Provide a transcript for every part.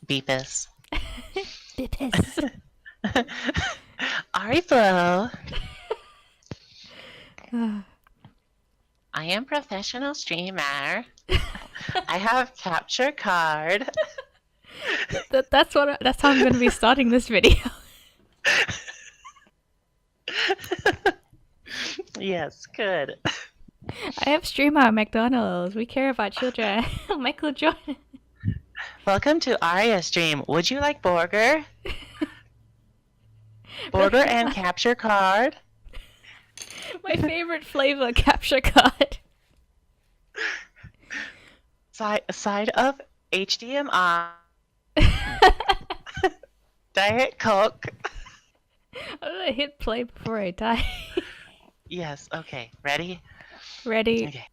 Beepus. Beepus. Ariflo. I am professional streamer. I have capture card. That's how I'm gonna be starting this video. Yes, good. I have streamer at McDonald's. We care about children. Michael Jordan. Welcome to Aria stream. Would you like burger? Burger and capture card. My favorite flavor, capture card. Side of HDMI. Diet Coke. I'm gonna hit play before I die. Yes, okay. Ready? Ready? Okay.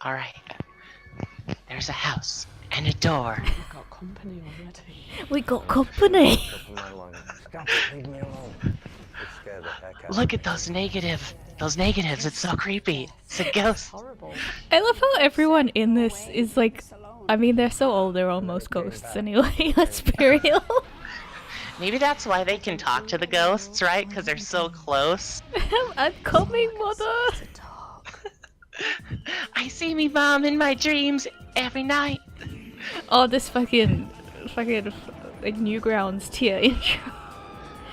Alright. There's a house and a door. We've got company already. We got company. Leave me alone. It scared the heck out of Look me. at those negatives. It's so creepy. It's a ghost. Horrible. I love how everyone in this is like, I mean, they're so old, they're almost ghosts anyway, let's be real. Maybe that's why they can talk to the ghosts, right? Because they're so close. I'm coming, mother. I see me mom in my dreams every night. Oh, this fucking like Newgrounds tier intro.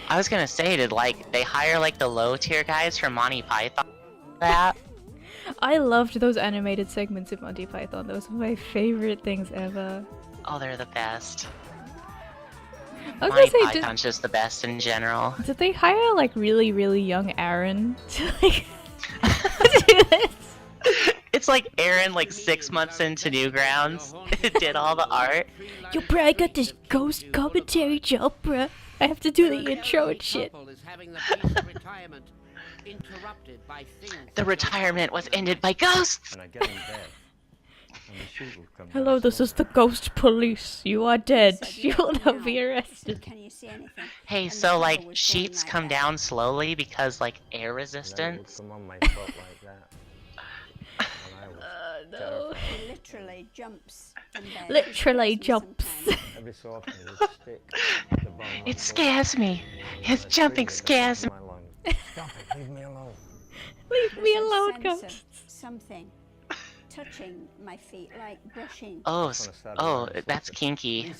I was gonna say, did like they hire like the low tier guys from Monty Python? That I loved those animated segments in Monty Python. Those were my favorite things ever. oh, they're the best. I was Monty gonna say, Python's just the best in general. did they hire like really, really young Aaron to like do this? It's like Aaron, like 6 months into Newgrounds, did all the art. Yo, bro, I got this ghost commentary job, bro. I have to do the intro and shit. The retirement was ended by ghosts. When I get in bed, and the shoot will come Hello, down, this so is the ghost police. You are dead. You will now be arrested. Can you see anything? Hey, And so the like cover was sheets going come like down slowly because like air and then it would resistance. come on my foot like that. And I was No. He literally jumps in bed. Literally It scares me jumps. sometimes. every so often it would stick the bottom of my It foot, scares me. His and jumping I'd scares me. scream at the top of my lungs, Stop it, leave me alone. Leave me There's a alone, sense ghost. of something touching my feet, like brushing. Oh, that's kinky.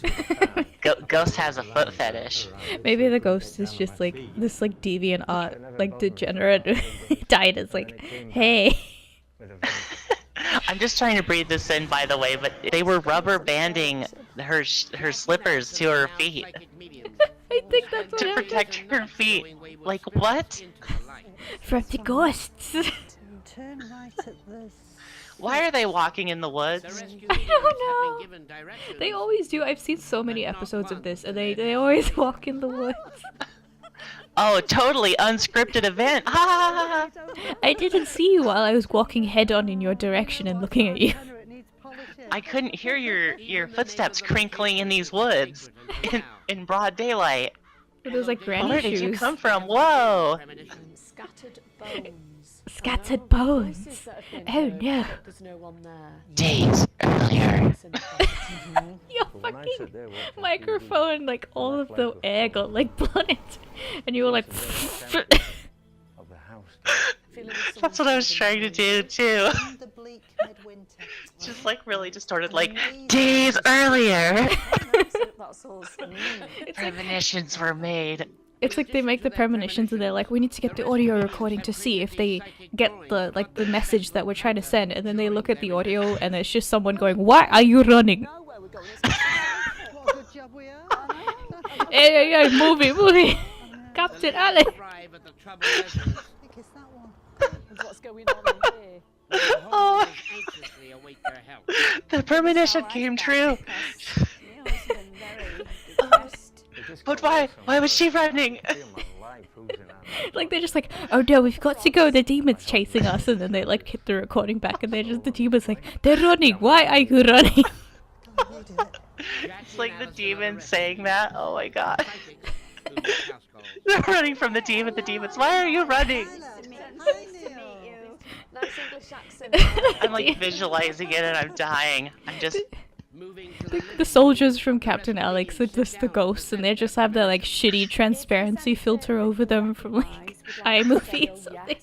Ghost has a foot fetish. Maybe the ghost is just like this like deviant art, like degenerate died as like, hey. With a very I'm just trying to breathe this in, by the way, but they were rubber banding her slippers to her feet I think that's what to happened. protect her feet. Like what? From the ghosts. Turn right at this. Why are they walking in the woods? I don't know. They always do. I've seen so many episodes of this, and they always walk in the woods. Oh, totally unscripted event. Ha ha ha ha. I didn't see you while I was walking head on in your direction and looking at you. I couldn't hear your footsteps crinkling in these woods in broad daylight. With those like granny Where shoes. did you come from? Whoa! Scattered bones. Scattered bones. Oh no. There's no one there. Days earlier. Your But when I fucking sit there watching TV, microphone, like all of the air got like blown into, and you were like. of the house. That's what I was trying to do too. The bleak midwinter. Just like really distorted, like days earlier. That's all. Premonitions were made. It's like they make the premonitions and they're like, we need to get the audio recording to see if they get the like the message that we're trying to send, and then they look at the audio and it's just someone going, "Why are you running?" Where we're going? What a good job we are. Hey, move it, Captain Ali. I think it's that one. What's going on in here? Oh, the premonition came true. You must have been very depressed. It just But got why? worse Why and was worse. she running? I feel my life oozing out of my Like they're just like, oh no, we've got to go. The demon's chasing us, and then they like hit the recording back, and they're just the demon's like, they're running. Why are you running? Come on, you do it. It's like the demon saying that. Oh my god. They're running from the demon. The demons. Why are you running? Tyler, Me- hi, nice to meet Neil. you. Nice English accent. I'm like visualizing it and I'm dying. I'm just The soldiers from Captain Alex are just the ghosts, and they just have that like shitty transparency filter over them from like iMovie or something.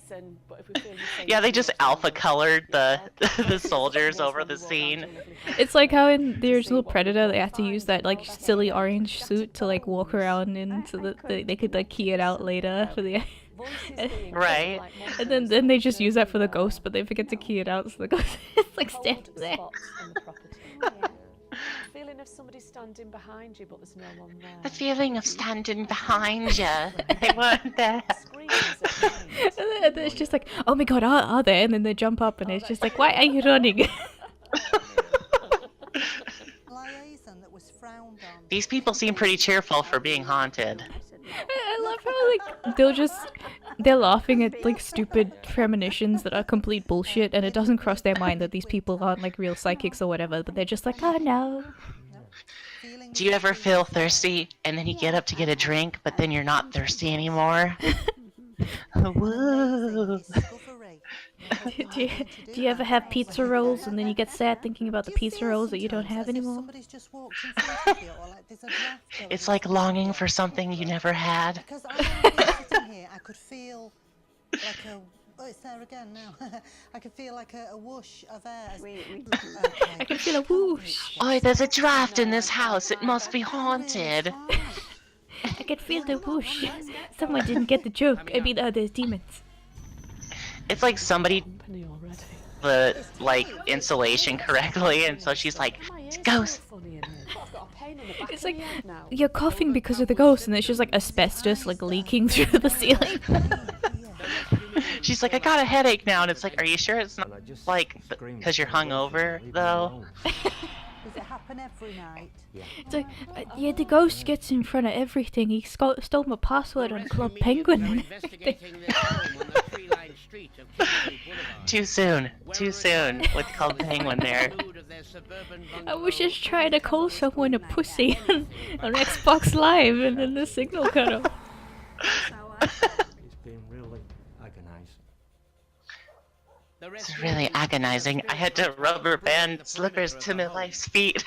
Yeah, they just alpha colored the the soldiers over the scene. It's like how in the original Predator they had to use that like silly orange suit to like walk around in so that they could like key it out later for the Right. and then they just use that for the ghost, but they forget to key it out so the ghost is like standing there. Feeling of somebody standing behind you, but there's no one there. The feeling of standing behind you. They weren't there. And then it's just like, oh my god, are they? And then they jump up and it's just like, why are you running? Liaison that was frowned on. These people seem pretty cheerful for being haunted. I love how like they're laughing at like stupid premonitions that are complete bullshit, and it doesn't cross their mind that these people aren't like real psychics or whatever, but they're just like, oh no. Do you ever feel thirsty and then you get up to get a drink, but then you're not thirsty anymore? Woo. do you ever have pizza rolls and then you get sad thinking about the pizza rolls that you don't have anymore? It's like longing for something you never had. Because I'm sitting here, I could feel like a. Oh, it's there again now. I could feel like a whoosh of air. I can feel a whoosh. Oh, there's a draft in this house. It must be haunted. I can feel the whoosh. Someone didn't get the joke. I mean, there's demons. It's like somebody the like insulation correctly, and so she's like, ghost. It's like you're coughing because of the ghost, and it's just like asbestos like leaking through the ceiling. She's like, I got a headache now, and it's like, are you sure it's not like because you're hungover though? Does it happen every night? It's like, yeah, the ghost gets in front of everything. He stole my password on Club Penguin and everything. Too soon with Club Penguin there. I was just trying to call someone a pussy on Xbox Live, and then the signal cut off. It's been really agonizing. It's really agonizing. I had to rubber band slippers to my wife's feet.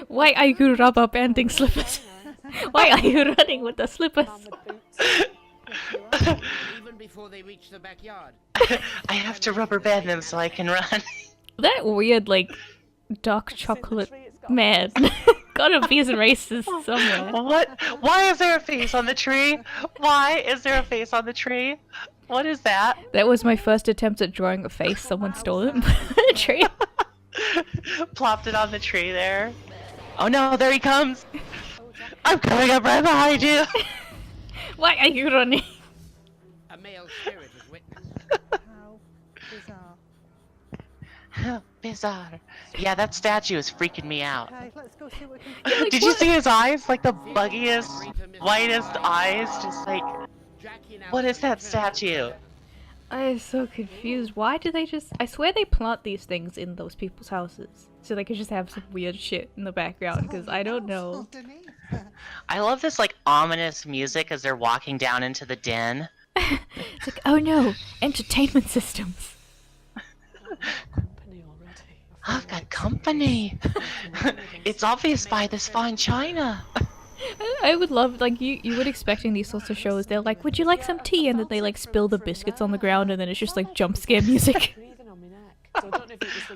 Why are you rubber banding slippers? Why are you running with the slippers? Even before they reach the backyard. I have to rubber band them so I can run. That weird, like, dark chocolate man. Gotta be some racist somewhere. What? Why is there a face on the tree? Why is there a face on the tree? What is that? That was my first attempt at drawing a face. Someone stole it from the tree. Plopped it on the tree there. Oh no, there he comes! I'm coming up right behind you! Why are you running? A male spirit is witness. How bizarre. Bizarre. Yeah, that statue is freaking me out. Okay, let's go see what we can find. Did you see his eyes? Like the buggiest, whitest eyes? Just like, what is that statue? I am so confused. Why do they just... I swear they plant these things in those people's houses. So they could just have some weird shit in the background, because I don't know. Underneath. I love this like ominous music as they're walking down into the den. It's like, oh no, entertainment systems. I've got company. It's obvious by this fine china. I would love, like, you would expect in these sorts of shows, they're like, would you like some tea? And then they, like, spill the biscuits on the ground, and then it's just, like, jump scare music.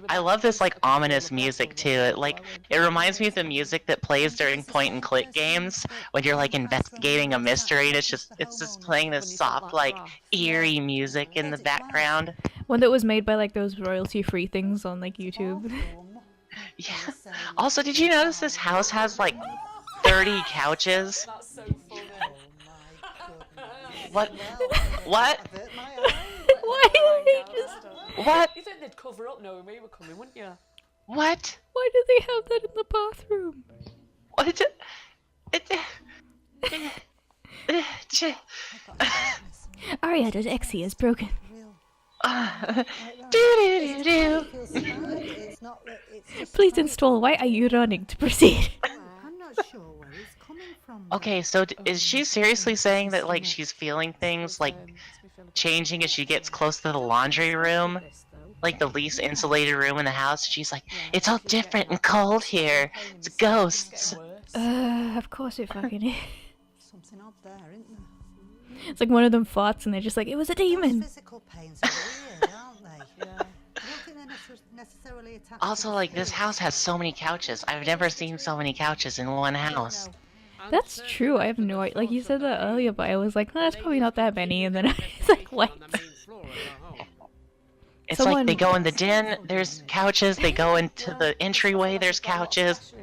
I love this, like, ominous music, too. It reminds me of the music that plays during point-and-click games, when you're, like, investigating a mystery, and it's just playing this soft, like, eerie music in the background. One that was made by, like, those royalty-free things on, like, YouTube. Yeah. Also, did you notice this house has, like, 30 couches? That's so funny. What? What? Why did they just... What? You think they'd cover up knowing we were coming, wouldn't you? What? Why do they have that in the bathroom? What? Aria does Exy is broken. Do-do-do-do. It's not that it's just Please install Why Are You Running to proceed. I'm not sure where it's coming from. Okay, so is she seriously saying that, like, she's feeling things, like, changing as she gets close to the laundry room, like the least insulated room in the house. She's like, "It's all different and cold here. It's ghosts." Of course it fucking is. Something odd there, isn't there? It's like one of them farts and they're just like, it was a Those demon. physical pains are weird, aren't they? Yeah. I don't think they're necessarily attached Also, to like, this spirit. house has so many couches. I've never seen so many couches in one house. That's true, I have no idea. Like, you said that earlier, but I was like, oh, that's probably not that many, and then I was like, what? It's Someone- like they go in the den, there's couches. They go into the entryway, there's couches.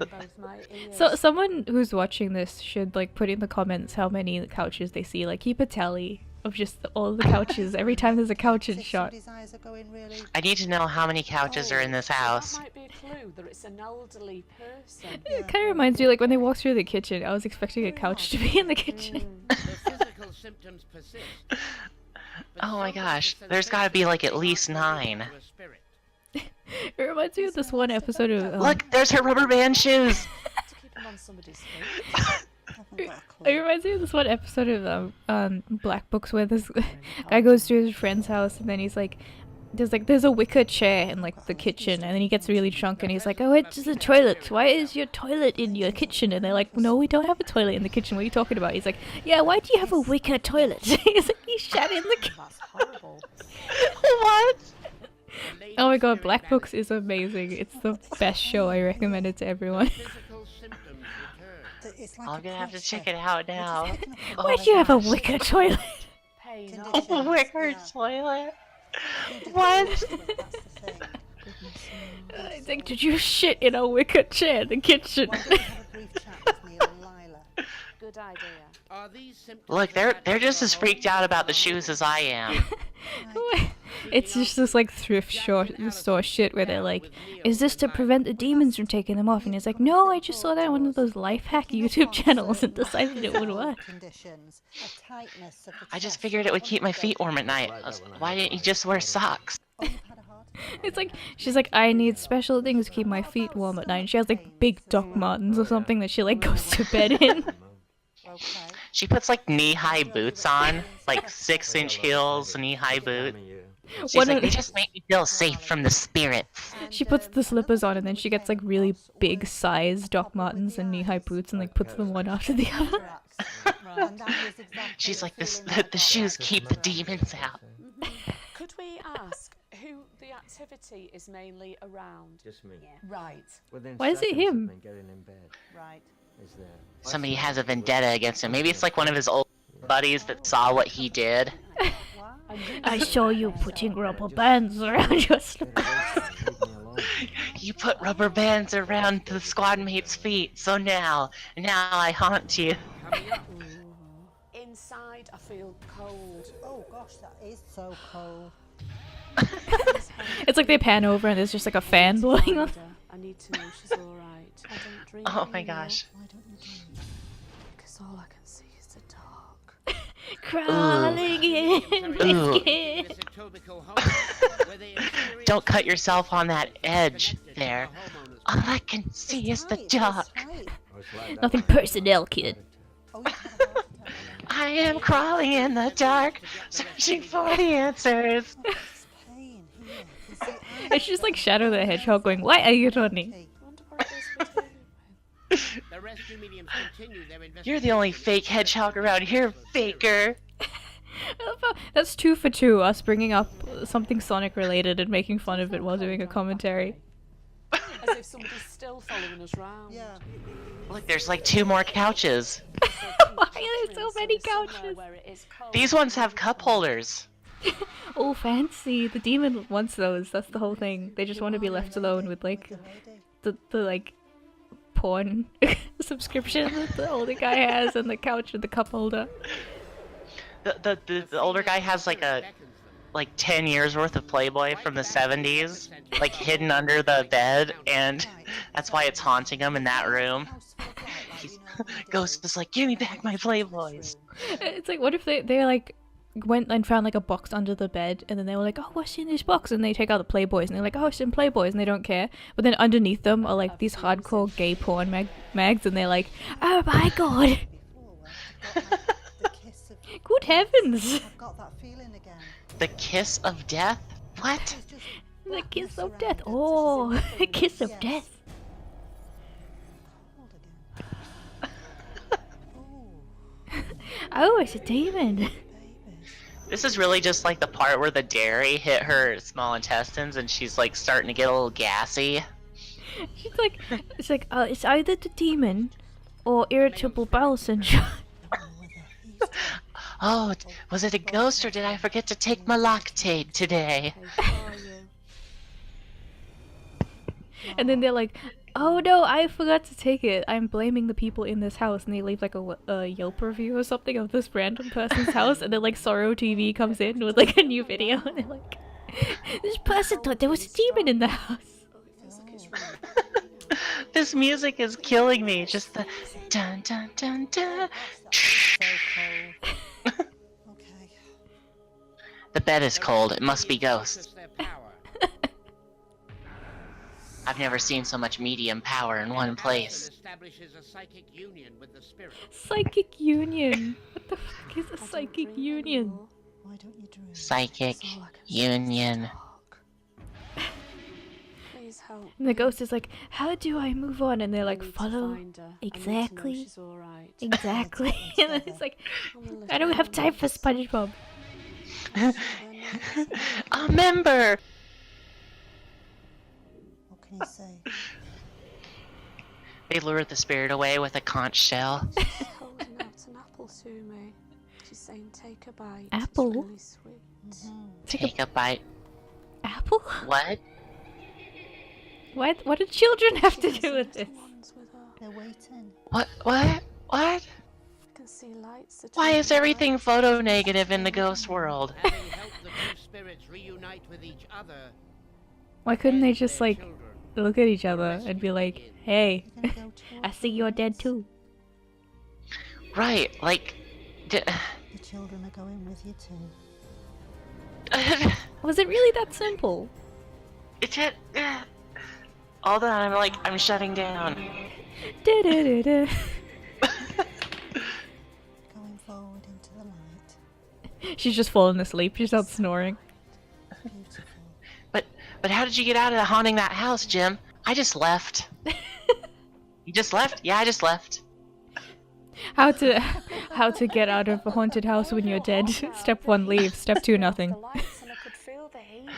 So someone who's watching this should like put in the comments how many couches they see. Like keep a tally of just all the couches every time there's a couch in If shot. somebody's eyes are going really... I need to know how many couches are in this house. That might be a clue that it's an elderly person. It kind of reminds me, like when they walk through the kitchen, I was expecting a couch to be in the kitchen. The physical symptoms persist. Oh my gosh, there's gotta be like at least 9. It reminds me of this one episode of. Look, there's her rubber band shoes! To keep them on somebody's feet. It reminds me of this one episode of Black Books where this guy goes to his friend's house and then he's like, there's a wicker chair in like the kitchen and then he gets really drunk and he's like, oh, it's the toilet. Why is your toilet in your kitchen? And they're like, no, we don't have a toilet in the kitchen. What are you talking about? He's like, yeah, why do you have a wicker toilet? He's like, you shat in the kitchen. That's horrible. What? Oh my god, Black Books is amazing. It's the best show. I recommend it to everyone. It's like I'm a gonna have to pressure. check it out now. Oh Why my do you have a gosh. wicker toilet? Pain. A wicker Yeah. toilet? That's What? the thing. I think, did you shit in a wicker chair in the kitchen? Why don't you have a brief chat with Neil and Lila? Good idea. Are these symptoms Look, they're attached just to as the freaked out about the shoes as I am. It's just this like thrift store shit where they're like, is this to prevent the demons from taking them off? And he's like, no, I just saw that on one of those life hack YouTube channels and decided it would work. Conditions, a tightness of the I just chest. figured it would keep my feet warm at night. Why didn't you just wear socks? Oh, you've had a heart attack. It's like, she's like, I need special things to keep my feet warm at night. And she has like big Doc Martens or something that she like goes to bed in. Okay. She puts like knee-high boots on, like 6-inch heels, knee-high boots. She's One like, of- they just make me feel safe from the spirits. She puts the slippers on and then she gets like really big size Doc Martens and knee-high boots and like puts them one after the other. And that was exactly She's like, the this, feeling I the got. shoes keep the demons out. Could we ask who the activity is mainly around? Just me. Right. Why is it him? Getting in bed Right. is there. Somebody has a vendetta against him. Maybe it's like one of his old buddies that saw what he did. I saw you putting rubber bands around your slippers. Leave me alone. You put rubber bands around the squad mate's feet, so now I haunt you. Inside, I feel cold. Oh gosh, that is so cold. It's like they pan over and there's just like a fan blowing on. I need to know she's alright. I don't drink Oh my anymore. gosh. Why don't you do Because all I can see is the dark. Crawling in Ooh. biscuit. Don't cut yourself on that edge there. All I can see is the Tight, dark. it's tight. Oh, it's like that. Nothing personnel, kid. Oh, you've had a heart attack. I am crawling in the dark, searching for the answers. It's pain here. You can see It's just like Shadow the Hedgehog going, why are you running? eye. I wonder what it is we're doing. The rescue mediums continue their You're the only fake hedgehog around here, faker. That's 2 for 2, us bringing up something Sonic related and making fun of it while doing a commentary. As if somebody's still following us round. Yeah. Look, there's like 2 more couches. Why are there so many couches? These ones have cup holders. Oh, fancy. The demon wants those. That's the whole thing. They just want to be left alone with like the like porn subscription that the older guy has and the couch with the cup holder. The older guy has like 10 years worth of Playboy from the 70s, like hidden under the bed, and that's why it's haunting him in that room. Ghost is like, give me back my Playboys. It's like, what if they like went and found like a box under the bed and then they were like, oh, what's in this box? And they take out the Playboys and they're like, oh, it's in Playboys, and they don't care. But then underneath them are like these hardcore gay porn mags and they're like, oh my god. The kiss of Good heavens! I've got that feeling again. The kiss of death? What? It's just The blackness kiss of around death. it. Oh, the This is kiss of yes. death. Cold again. Oh, it's a demon. Baby. This is really just like the part where the dairy hit her small intestines and she's like starting to get a little gassy. She's like, it's either the demon or irritable bowel syndrome. Oh, was it a ghost or did I forget to take my Lactate today? And then they're like, oh no, I forgot to take it. I'm blaming the people in this house. And they leave like a Yelp review or something of this random person's house. And then like Sorrow TV comes in with like a new video. And they're like, this person thought there was a demon in the house. This music is killing me. Just the dun dun dun dun. So cold. Okay. The bed is cold. It must be ghosts. Their power. I've never seen so much medium power in one place. Establishes a psychic union with the spirit. Psychic union. What the fuck is a psychic union? Why don't you dream? Psychic union. Please help. And the ghost is like, how do I move on? And they're like, I need to follow find her. I need to know exactly. she's all right. Exactly. And then it's like, I don't have time for SpongeBob. A member! What can you say? They lured the spirit away with a conch shell. She's holding out an apple to me. She's saying, take a bite. Apple? It's really sweet. Take a bite. Apple? What? What do children have to do with this? One's with her. They're waiting. What? What? What? I can see lights. that Why are is everything photo negative in the ghost world? Having helped the two spirits reunite with each other. Why couldn't they and just their like children. look at each other and be like, hey, You're gonna go I towards see the you're dead lights. too. Right, like... The children are going with you too. Was it really that simple? Hold on, I'm shutting down. Da-da-da-da. Going forward into the light. She's just falling asleep. She's not snoring. Beautiful. But how did you get out of haunting that house, Jim? I just left. You just left? Yeah, I just left. How to get out of a haunted house when you're dead. Step 1, leave. Step 2, nothing. The lights and I could feel the heat.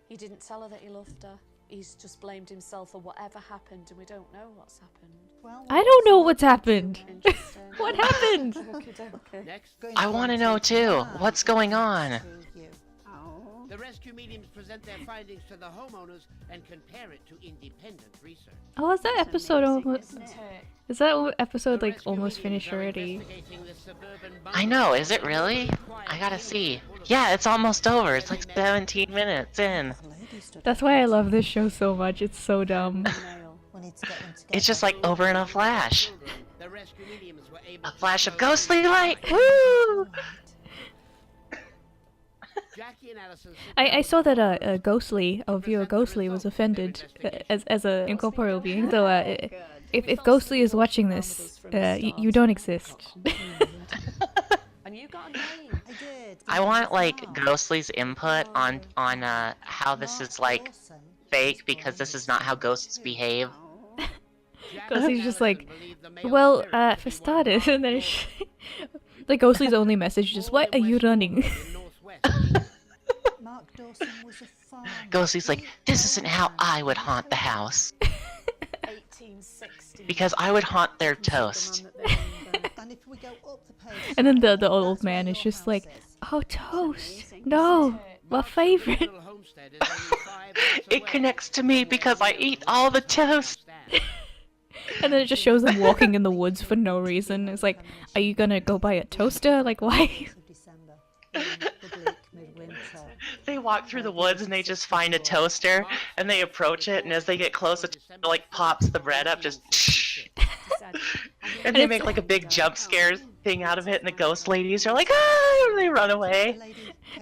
He didn't tell her that he loved her. He's just blamed himself for whatever happened, and we don't know what's happened. Well, I don't know what's happened. Interesting. What happened? Okey-dokey. Next, I want to know too. What's going on? the rescue mediums present their findings to the homeowners and compare it to independent research. Oh, is that episode almost? Isn't it? Is that episode The like rescue almost mediums finished are already? investigating this suburban I know, is it really? I gotta see. Yeah, it's almost over. It's like 17 minutes in. That's why I love this show so much. It's so dumb. Nail. We need to get them together. It's just like over in a flash. The rescue mediums were able A to flash of show ghostly light! Woo! Jackie and Allison I saw that Ghostly, our viewer Ghostly, was offended as a incorporeal being. So if Ghostly is watching this, you don't exist. And you got a name. I did. I want like Ghostly's input on how this is like fake because this is not how ghosts behave. Ghosty's just like, well, for starters, and then the Ghostly's only message is, "Why are you running?" Mark Dawson was a farmer. Ghosty's like, this isn't how I would haunt the house. 1860. Because I would haunt their toast. And if we go up the page, And then the old man is just like, "Oh, toast! No, my favorite." It connects to me because I eat all the toast. And then it just shows them walking in the woods for no reason. It's like, are you gonna go buy a toaster? Like, why? of December, in the bleak midwinter. They walk through the woods and they just find a toaster and they approach it and as they get close it like pops the bread up just and they make like a big jump scare thing out of it and the ghost ladies are like ah and they run away.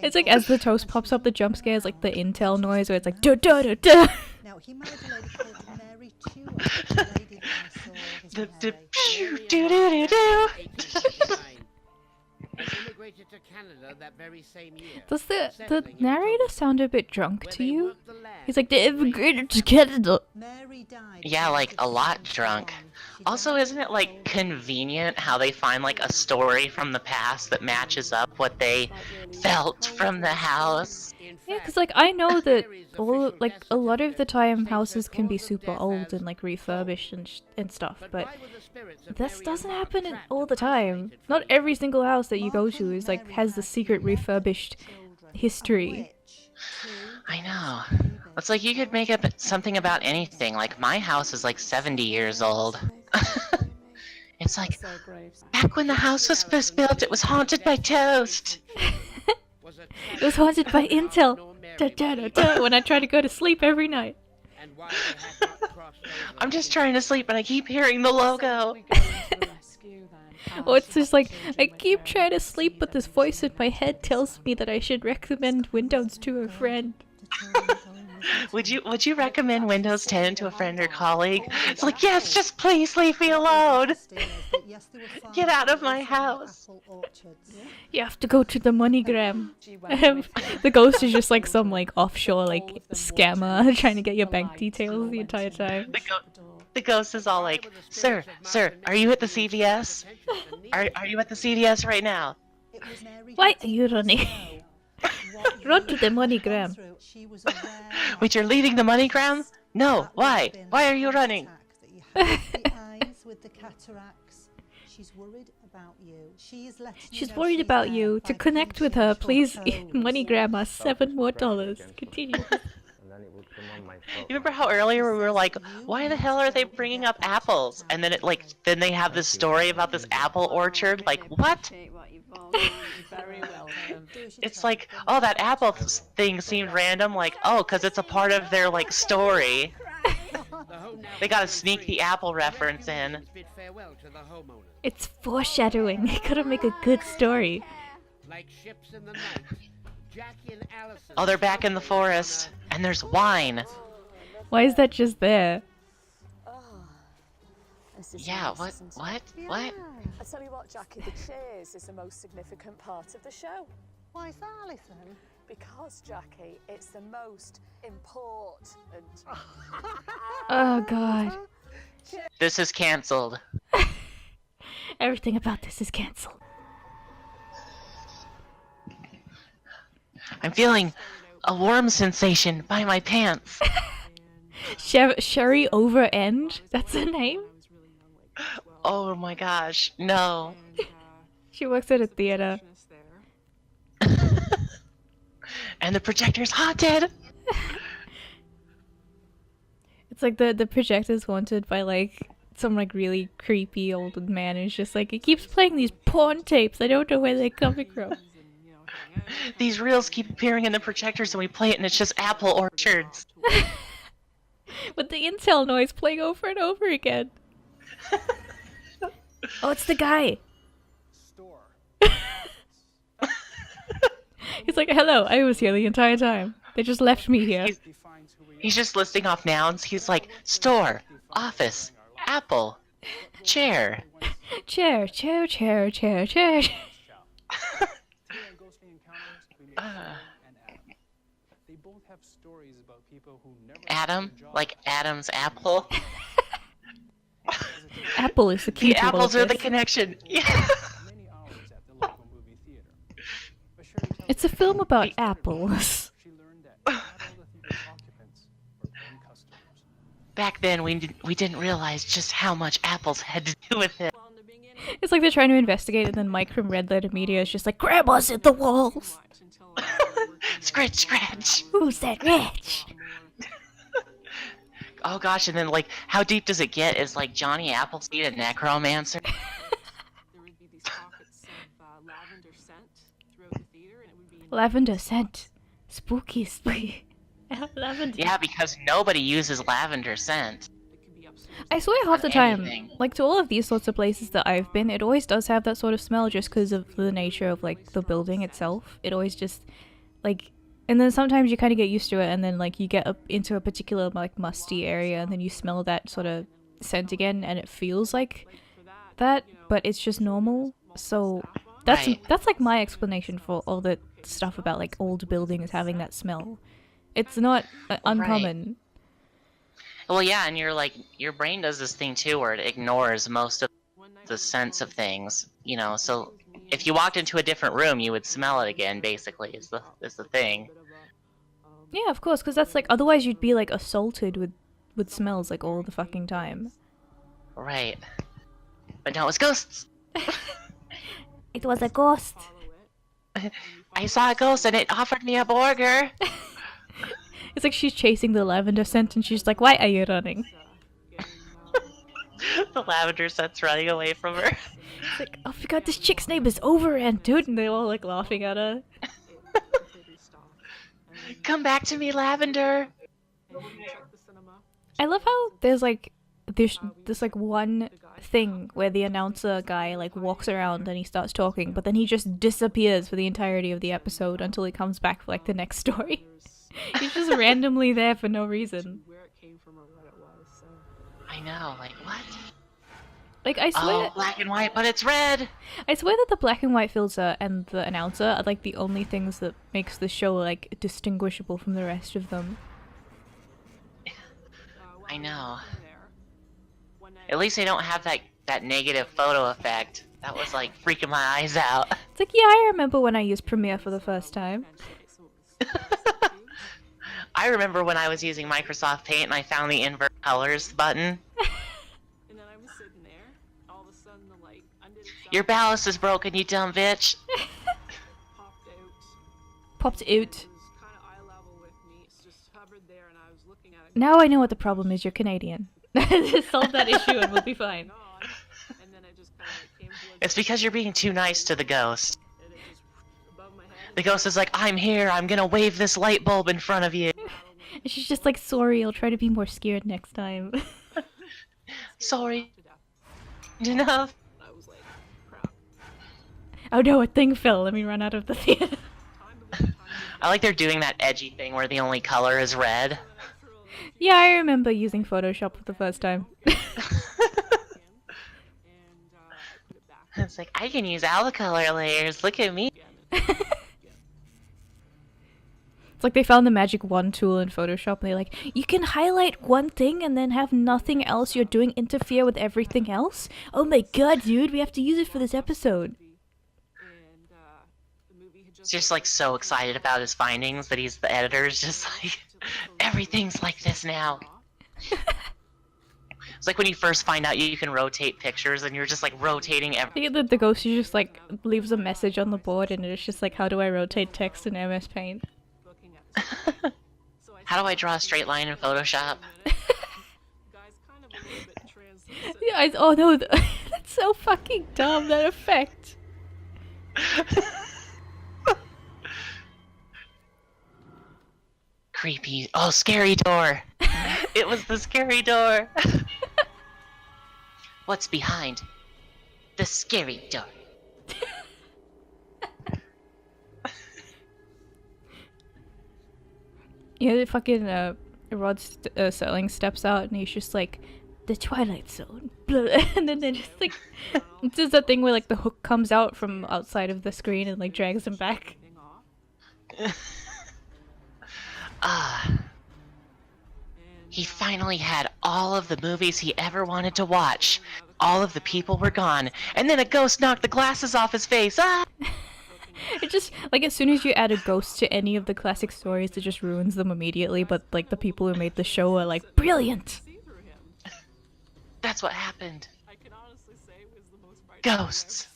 It's like as the toast pops up, the jump scare is like the Intel noise where it's like da da da da. Now he married a lady called Mary Chua. The lady that I saw his The Mary. pshoo, doo doo doo doo. He immigrated to Canada that very same year. Does the settling in narrator Toronto, sound a bit drunk where to they you? worked the land He's like, they immigrated to Canada. Mary died Yeah, at like the a age of lot 71. drunk. She Also, died isn't it like convenient how they find like a story from the past that matches up what they felt from the house? In Yeah, fact, because like I know that Mary's all official like death a lot of the certificate time states her houses can be cause of super death old as and like refurbished and stuff, But but why were the spirits of this Mary doesn't and Mark happen trapped all and the time. isolated Not from each every other? single house that you go Mark to and is like Mary has the had secret 11 refurbished children, history. of which 2 I died know. as babies. It's like you could make up something about anything. Like my house is like 70 years old. It's like So graves. back when the house was first built, it was haunted by toast. It was haunted by Intel. Da, da, da, da, when I try to go to sleep every night. I'm just trying to sleep and I keep hearing the logo. Or it's just like, I keep trying to sleep, but this voice in my head tells me that I should recommend Windows to a friend. Would you recommend Windows 10 to a friend or colleague? It's like, yes, just please leave me alone. Get out of my house. You have to go to the MoneyGram. The ghost is just like some like offshore like scammer trying to get your bank details the entire time. The ghost is all like, sir, are you at the CVS? Are you at the CVS right now? Why are you running? Run to the MoneyGram. Wait, you're leaving the MoneyGram? No, why? Why are you running? She's worried about you. She's worried about you. To connect with her, please MoneyGram us $7 more. Continue. You remember how earlier we were like, why the hell are they bringing up apples? And then then they have this story about this apple orchard. Like, what? Very welcome. It's like, oh, that apple thing seemed random. Like, oh, because it's a part of their like story. They gotta sneak the apple reference in. It's foreshadowing. They gotta make a good story. Like ships in the night, Jackie and Allison. Oh, they're back in the forest, and there's wine. Why is that just there? This is Yeah, nice, what? isn't it? What? I tell you what, Jackie, the cheers is the most significant part of the show. Why is that, Alison? Because, Jackie, it's the most important. Oh god. This is cancelled. Everything about this is cancelled. I'm feeling a warm sensation by my pants. Sherry Over End? That's the name? Oh my gosh, no. She works at a theater. And the projector's haunted! It's like the projector's haunted by like some like really creepy old man who's just like, he keeps playing these porn tapes. I don't know where they're coming from. These reels keep appearing in the projectors and we play it and it's just apple orchards. With the Intel noise playing over and over again. Oh, it's the guy. He's like, hello, I was here the entire time. They just left me here. He's just listing off nouns. He's like, store, office, apple, chair. Chair. Adam, like Adam's apple. Apple is the key The to all of apples are the this. connection. Yeah. It's a film about apples. Back then, we didn't realize just how much apples had to do with it. It's like they're trying to investigate and then Mike from Red Letter Media is just like, Grandma's at the walls! Scratch, scratch. Who's that witch? Oh gosh, and then like, how deep does it get? Is like Johnny Appleseed a necromancer? Lavender scent. Spooky. Lavender. Yeah, because nobody uses lavender scent. I swear half the time, anything. like to all of these sorts of places that I've been, it always does have that sort of smell just because of the nature of like the building itself. It always just like, and then sometimes you kind of get used to it and then like you get up into a particular like musty area and then you smell that sort of scent again and it feels like that, but it's just normal. So That's like my explanation for all the stuff about like old buildings having that smell. It's not uncommon. Well, yeah, and your brain does this thing too, where it ignores most of the sense of things, you know. So if you walked into a different room, you would smell it again. Basically, is the thing. Yeah, of course, because that's like otherwise you'd be like assaulted with smells like all the fucking time. Right. But no, it's ghosts. It was a ghost. I saw a ghost and it offered me a burger. It's like she's chasing the lavender scent and she's like, "Why are you running?" The lavender scent's running away from her. It's like, "Oh my god, this chick's name is Overend, dude," and they're all like laughing at her. Come back to me, Lavender. I love how there's like this like one thing where the announcer guy like walks around and he starts talking, but then he just disappears for the entirety of the episode until he comes back for like the next story. He's just randomly there for no reason. I know, like what? Like I swear. Oh, black and white, but it's red. I swear that the black and white filter and the announcer are like the only things that makes the show like distinguishable from the rest of them. I know. At least they don't have that negative photo effect. That was like freaking my eyes out. It's like, yeah, I remember when I used Premiere for the first time. I remember when I was using Microsoft Paint and I found the invert colors button. Your ballast is broken, you dumb bitch. Popped out. Now I know what the problem is. You're Canadian. Just solve that issue and we'll be fine. It's because you're being too nice to the ghost. The ghost is like, I'm here, I'm gonna wave this light bulb in front of you. And she's just like, sorry, I'll try to be more scared next time. Sorry. Enough. Oh no, a thing fell. Let me run out of the theater. I like they're doing that edgy thing where the only color is red. Yeah, I remember using Photoshop for the first time. It's like, I can use all the color layers, look at me. It's like they found the magic wand tool in Photoshop and they're like, you can highlight one thing and then have nothing else you're doing interfere with everything else? Oh my god, dude, we have to use it for this episode. He's just like so excited about his findings that the editor's just like, everything's like this now. It's like when you first find out you can rotate pictures and you're just like rotating everything. The ghost just like leaves a message on the board and it's just like, how do I rotate text in MS Paint? How do I draw a straight line in Photoshop? Yeah, oh no, that's so fucking dumb, that effect. Creepy. Oh, scary door. It was the scary door. What's behind the scary door? Yeah, the fucking Rod Serling steps out and he's just like, the Twilight Zone. And then just like, it's just that thing where like the hook comes out from outside of the screen and like drags him back. He finally had all of the movies he ever wanted to watch. All of the people were gone, and then a ghost knocked the glasses off his face. Ah! It just, like, as soon as you add a ghost to any of the classic stories, it just ruins them immediately, but, like, the people who made the show are like, brilliant! That's what happened. Ghosts.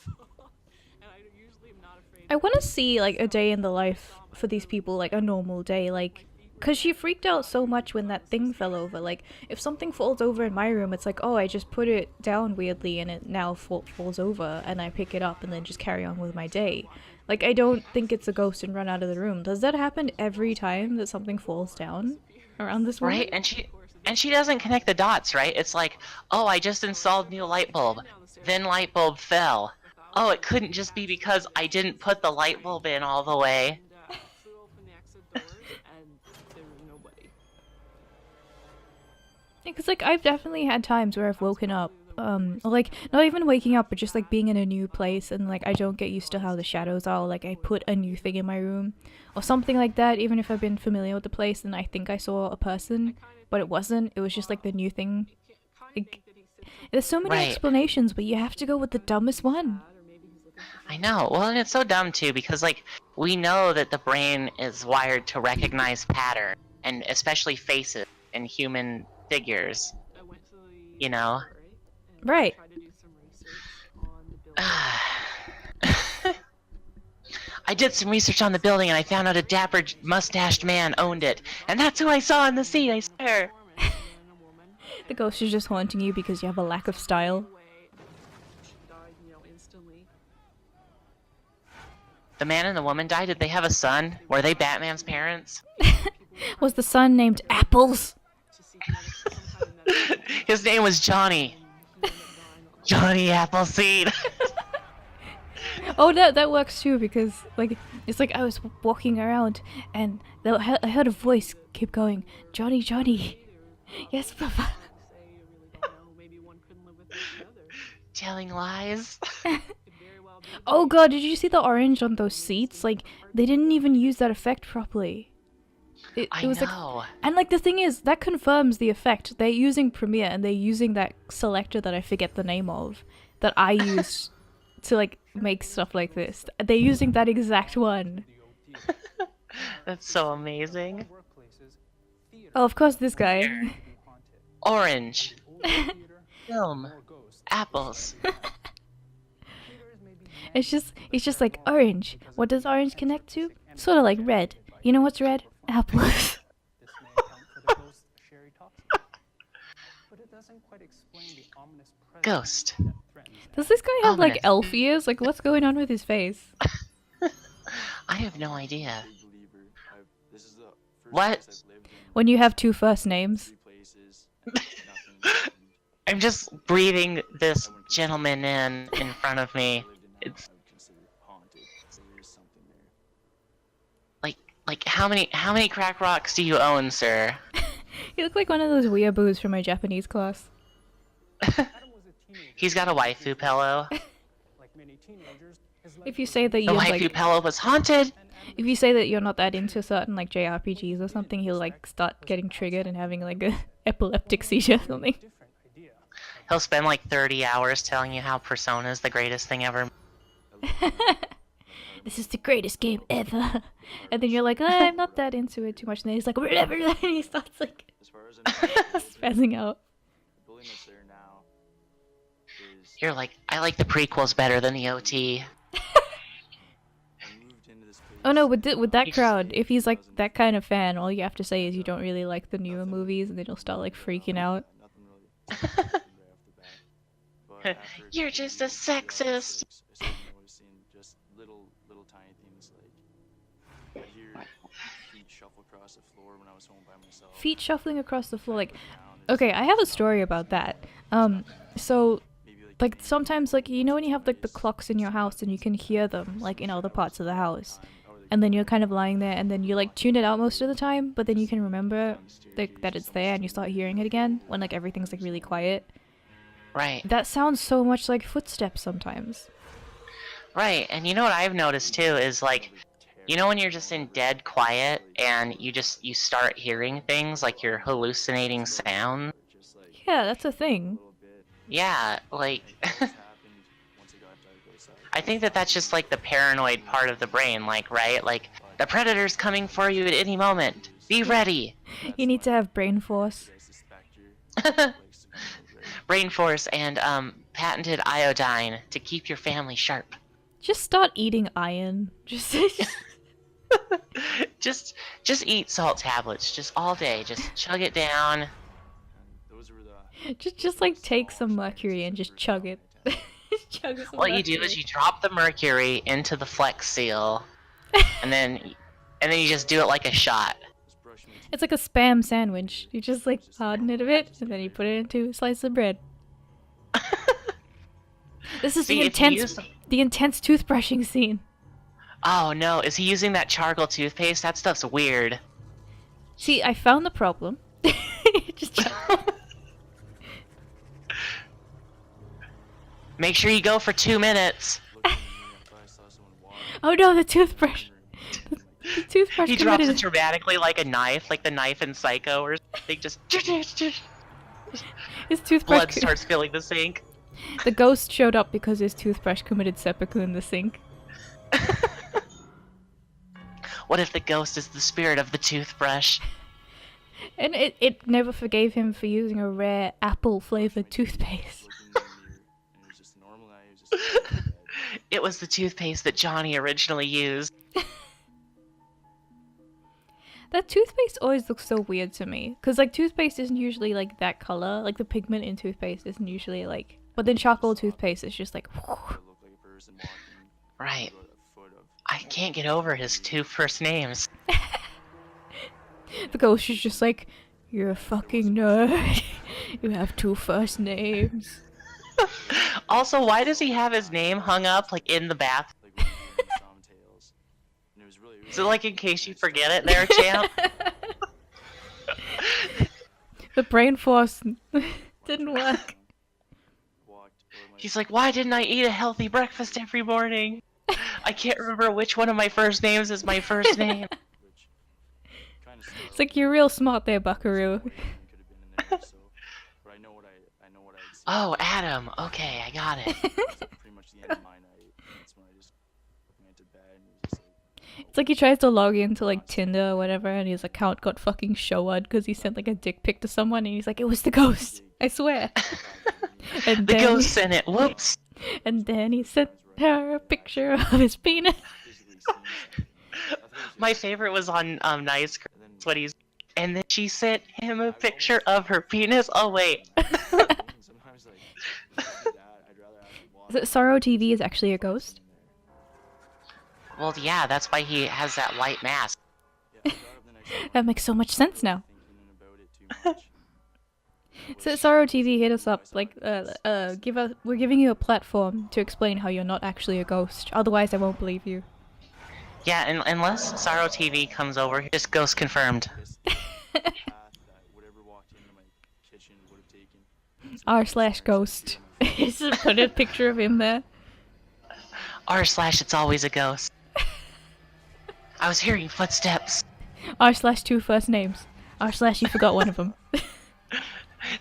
I want to see, like, a day in the life for these people, like, a normal day, like, because she freaked out so much when that thing fell over. Like, if something falls over in my room, it's like, oh, I just put it down weirdly and it now falls over, and I pick it up and then just carry on with my day. Like, I don't think it's a ghost and run out of the room. Does that happen every time that something falls down around this room? Right, and she doesn't connect the dots, right? It's like, oh, I just installed new light bulb. Then light bulb fell. Oh, it couldn't just be because I didn't put the light bulb in all the way. Because, like, I've definitely had times where I've woken up like not even waking up, but just like being in a new place and like I don't get used to how the shadows are. Like I put a new thing in my room or something like that. Even if I've been familiar with the place and I think I saw a person, but it wasn't. It was just like the new thing. Like, there's so many explanations, but you have to go with the dumbest one. I know. Well, and it's so dumb too because like we know that the brain is wired to recognize pattern, and especially faces and human figures. You know. Right. I did some research on the building and I found out a dapper mustached man owned it, and that's who I saw in the scene. I swear. The ghost is just haunting you because you have a lack of style. The man and the woman died? Did they have a son? Were they Batman's parents? Was the son named Apples? His name was Johnny. Johnny Appleseed. Oh, that works too because like it's like I was walking around and I heard a voice keep going, Johnny, Johnny. Yes, Papa. Telling lies. Oh god, did you see the orange on those seats? Like, they didn't even use that effect properly. It was know. Like, and like the thing is, that confirms the effect. They're using Premiere and they're using that selector that I forget the name of, that I use to like make stuff like this. They're using that exact one. That's so amazing. Oh, of course, this guy. Orange. Film. Apples. It's just like orange. What does orange connect to? Sort of like red. You know what's red? Apples. Ghost. Does this guy have like elf ears? Like, what's going on with his face? I have no idea. What? When you have two first names. I'm just breathing this gentleman in front of me. It's like how many crack rocks do you own, sir? You look like one of those weeaboos from my Japanese class. He's got a waifu pillow. If you say that The you're waifu like, pillow was haunted. if you say that you're not that into certain like JRPGs or something, he'll like start getting triggered and having like a epileptic seizure or something. He'll spend like 30 hours telling you how Persona is the greatest thing ever. This is the greatest game ever. And then you're like, I'm not that into it too much. And then he's like, whatever. And he starts like spazzing out. You're like, I like the prequels better than the OT. Oh no, with that crowd, if he's like that kind of fan, all you have to say is you don't really like the newer movies, and then he'll start like freaking out. You're just a sexist. Feet shuffling across the floor, like, okay, I have a story about that. So, like, sometimes, like, you know when you have, like, the clocks in your house and you can hear them, like, in other parts of the house, and then you're kind of lying there, and then you, like, tune it out most of the time, but then you can remember, like, that it's there, and you start hearing it again when, like, everything's, like, really quiet. Right. That sounds so much like footsteps sometimes. Right, and you know what I've noticed, too, is, like, you know when you're just in dead quiet, and you start hearing things, like you're hallucinating sound? Yeah, that's a thing. Yeah, like... I think that's just, like, the paranoid part of the brain, like, right? Like, the predator's coming for you at any moment. Be ready! You need to have brain force. Brain force and, patented iodine to keep your family sharp. Just start eating iron. Just eat salt tablets, just all day. Just chug it down. Just like take some mercury and just chug it. Chug some What mercury. you do is you drop the mercury into the Flex Seal, and then you just do it like a shot. It's like a Spam sandwich. You just like harden it a bit, and then you put it into a slice of bread. This is See, the intense toothbrushing scene. Oh no, is he using that charcoal toothpaste? That stuff's weird. See, I found the problem. Just Make sure you go for 2 minutes. Oh no, the toothbrush. The toothbrush He drops committed it dramatically like a knife, like the knife in Psycho or something. Just his toothbrush. blood starts filling the sink. The ghost showed up because his toothbrush committed seppuku in the sink. What if the ghost is the spirit of the toothbrush? And it never forgave him for using a rare apple-flavored toothpaste. It was the toothpaste that Johnny originally used. That toothpaste always looks so weird to me. Because, like, toothpaste isn't usually, like, that color. Like, the pigment in toothpaste isn't usually, like... But then charcoal toothpaste is just, like... Right. I can't get over his 2 first names. The ghost is just like, you're a fucking nerd. You have 2 first names. Also, why does he have his name hung up, like, in the bath? Is it, like, in case you forget it there, champ? The brain force didn't work. He's like, why didn't I eat a healthy breakfast every morning? I can't remember which one of my first names is my first name. It's like, you're real smart there, buckaroo. Oh, Adam. Okay, I got it. It's like he tries to log into, like, Tinder or whatever, and his account got fucking showed because he sent, like, a dick pic to someone, and he's like, it was the ghost. I swear. And The then, ghost sent it. Whoops. and then he sent her a picture of his penis. My favorite was on Nice Girls when he's... And then she sent him a picture of her penis. Oh, wait. Sorrow TV is actually a ghost? Well, yeah, that's why he has that white mask. That makes so much sense now. So Sorrow TV, hit us up. Like, we're giving you a platform to explain how you're not actually a ghost. Otherwise, I won't believe you. Yeah, unless Sorrow TV comes over, just ghost confirmed. R/ghost. Just put a picture of him there. R/it's always a ghost. I was hearing footsteps. R/2 first names. R/ you forgot one of them.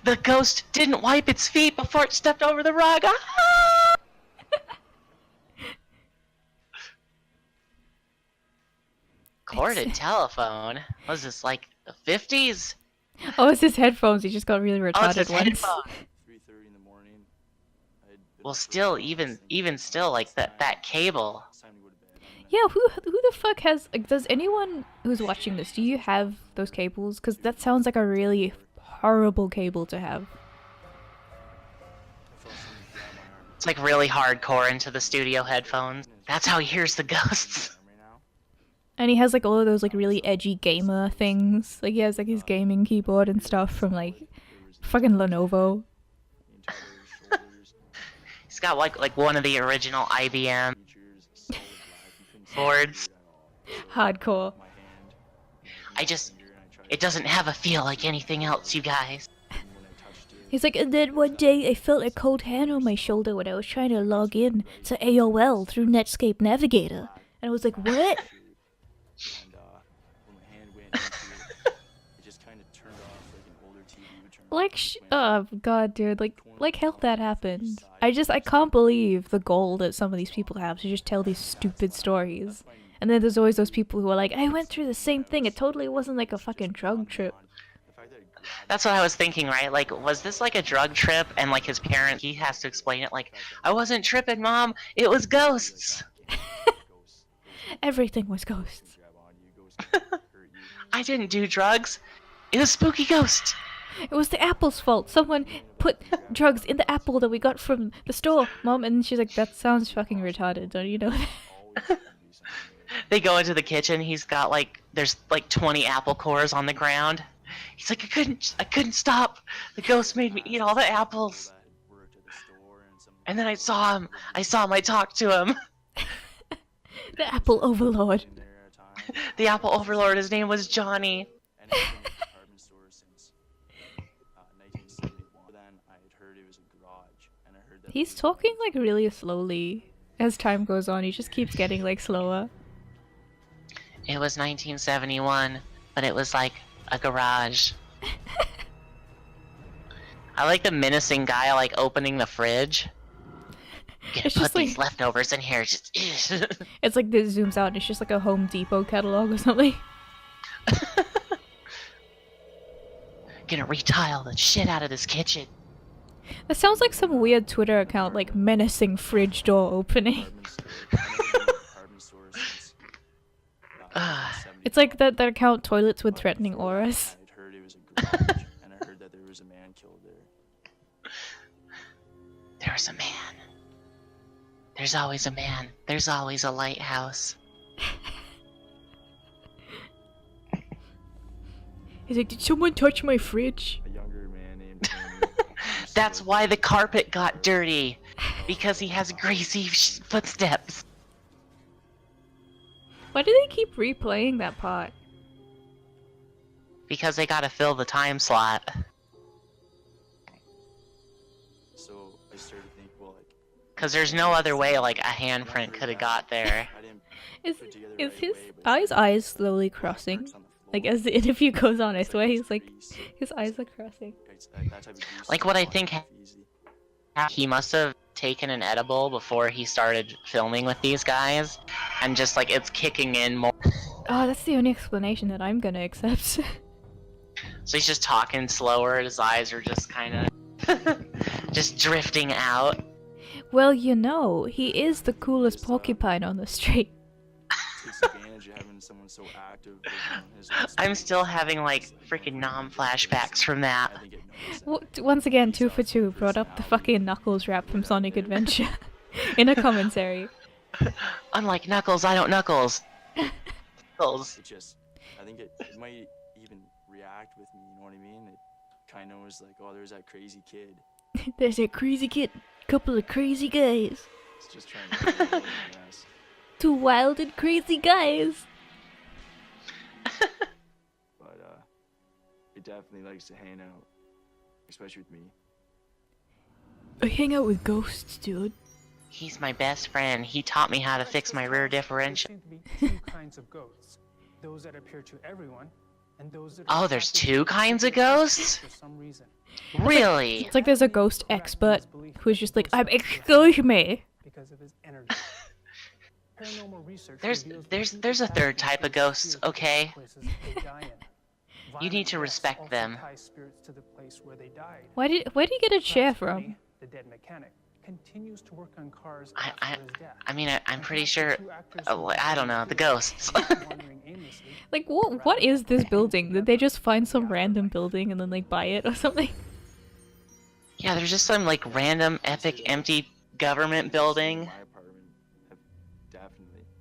The ghost didn't wipe its feet before it stepped over the rug. Ah! Corded telephone? Was this like the 50s? Oh, it's his headphones. He just got really Oh, it's retarded his once. headphone. Well, still, even still, like that cable. Yeah, who the fuck has... Like, does anyone who's watching this, do you have those cables? Because that sounds like a really horrible cable to have. It's like really hardcore into the studio headphones. That's how he hears the ghosts. And he has like all of those like really edgy gamer things. Like he has like his gaming keyboard and stuff from like fucking Lenovo. He's got like one of the original IBM boards. Hardcore. It doesn't have a feel like anything else, you guys. He's like, and then one day I felt a cold hand on my shoulder when I was trying to log in to AOL through Netscape Navigator. And I was like, what? Like, oh god, dude, like how that happened. I can't believe the goal that some of these people have to just tell these stupid stories. And then there's always those people who are like, I went through the same thing, it totally wasn't like a fucking drug trip. That's what I was thinking, right? Like, was this like a drug trip? And like his parent, he has to explain it like, I wasn't tripping, Mom, it was ghosts. Everything was ghosts. I didn't do drugs. It was spooky ghosts. It was the apple's fault. Someone put drugs in the apple that we got from the store, Mom. And she's like, that sounds fucking retarded, don't you know that? They go into the kitchen, he's got like, there's like 20 apple cores on the ground. He's like, I couldn't stop. The ghost made me eat all the apples. And then I saw him, I talked to him. The apple overlord. The apple overlord, his name was Johnny. He's talking like really slowly as time goes on. He just keeps getting like slower. It was 1971, but it was like a garage. I like the menacing guy like opening the fridge. Gonna It's put just these like leftovers in here. Just it's like this zooms out and it's just like a Home Depot catalog or something. gonna retile the shit out of this kitchen. That sounds like some weird Twitter account, like menacing fridge door opening. It's like that account toilets with threatening auras. I'd heard it was a garage, and I heard that there was a man killed there. There's a man. There's always a man. There's always a lighthouse. He's like, did someone touch my fridge? A younger man named Tony. That's why the carpet got dirty. Because he has greasy footsteps. Why do they keep replaying that part? Because they gotta fill the time slot. So I started to think, well, like, Because there's no other way like a handprint could have got there. I didn't Is put it together is right his away, but it's eyes slowly crossing? marks on the floor. Like as the interview goes on, I It's swear like he's like grease. his eyes are crossing. It's that type of grease Like is what I fine, think easy. He must have taken an edible before he started filming with these guys. And just like it's kicking in more. Oh, that's the only explanation that I'm gonna accept. So he's just talking slower, his eyes are just kind of just drifting out. Well, you know, he is the coolest porcupine on the street. Takes advantage of having someone so active. Like, you know, his own I'm stuff. still having like freaking nom-flashbacks from that. I think it knows that. Once again, 2 for 2 brought up the fucking Knuckles rap from Sonic Adventure in a commentary. Unlike Knuckles, I don't Knuckles. Knuckles. It just, I think it might even react with me, you know what I mean? It kind of was like, oh, there's that crazy kid. There's a crazy kid, couple of crazy guys. It's just trying to get a little mess. 2 wild and crazy guys. But, it definitely likes to hang out, especially with me. I hang out with ghosts, dude. He's my best friend. He taught me how to fix my rear differential. There seem to be two kinds of ghosts. Those that appear to everyone, and those that Oh, there's 2 kinds of ghosts? for some reason. Really? It's like there's a ghost expert who's just like, excuse me. Because of his energy. Paranormal research There's reveals that there's a people third type of ghosts, appear to okay? places they die in. You need to Violent respect deaths them. also tie spirits to the place where they died. Where did he get a chair Klaus from? Tony, the dead mechanic, continues to work on cars I after his death. I mean I'm pretty And sure. two actors I don't know, the ghosts. wandering aimlessly. Like, what is this building? Did they just find some random building and then like buy it or something? Yeah, there's just some like random epic empty government building. My apartment have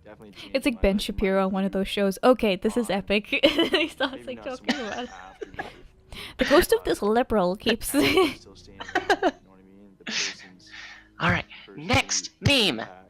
definitely changed It's like my Ben life, Shapiro my on one of view. those shows. Okay, this is epic. And then he starts Maybe like not so talking much about it. afterlife, The ghost of this liberal keeps. but still standing, you know what I mean? The person's Alright, person next who meme. passed